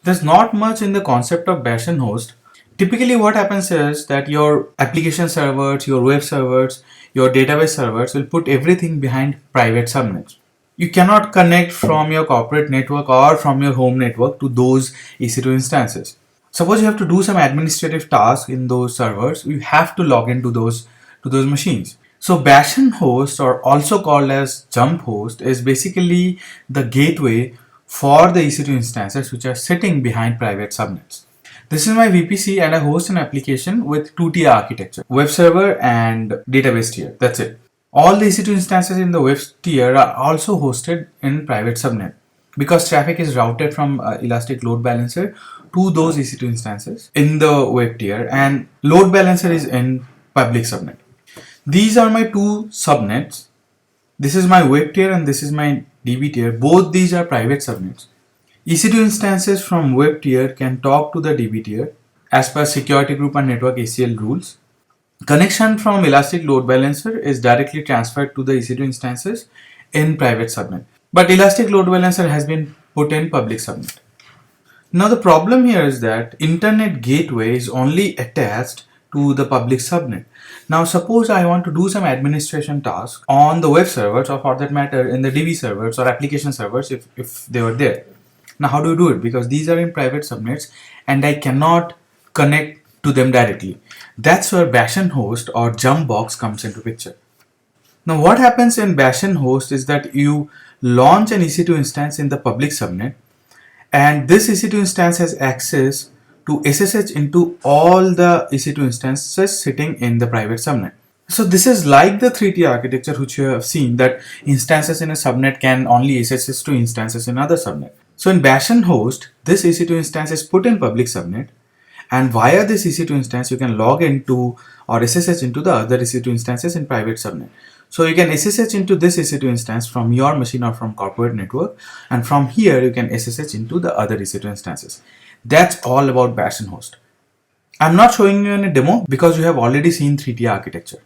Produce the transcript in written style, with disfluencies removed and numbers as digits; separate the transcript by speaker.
Speaker 1: There's not much in the concept of Bastion host. Typically what happens is that your application servers, your web servers, your database servers will put everything behind private subnets. You cannot connect from your corporate network or from your home network to those EC2 instances. Suppose you have to do some administrative task in those servers, you have to log into those machines. So Bastion host, or also called as jump host, is basically the gateway for the EC2 instances which are sitting behind private subnets. This is my VPC and I host an application with 2-tier architecture, web server and database tier. That's it. All the EC2 instances in the web tier are also hosted in private subnet because traffic is routed from Elastic Load Balancer to those EC2 instances in the web tier, and load balancer is in public subnet. These are my two subnets. This is my web tier and this is my DB tier. Both these are private subnets. EC2 instances from web tier can talk to the DB tier as per security group and network ACL rules. Connection from Elastic Load Balancer is directly transferred to the EC2 instances in private subnet. But Elastic Load Balancer has been put in public subnet. Now the problem here is that internet gateway is only attached to the public subnet. Now suppose I want to do some administration task on the web servers, or for that matter in the DB servers or application servers if they were there. Now how do you do it? Because these are in private subnets and I cannot connect to them directly. That's where Bastion host or jump box comes into picture. Now what happens in Bastion host is that you launch an EC2 instance in the public subnet, and this EC2 instance has access to SSH into all the EC2 instances sitting in the private subnet. So this is like the 3-tier architecture which you have seen, that instances in a subnet can only SSH to instances in other subnet. So in Bastion host, this EC2 instance is put in public subnet, and via this EC2 instance you can log into or SSH into the other EC2 instances in private subnet. So you can SSH into this EC2 instance from your machine or from corporate network, and from here you can SSH into the other EC2 instances. That's all about Bastion host. I'm not showing you in a demo because you have already seen 3-tier architecture.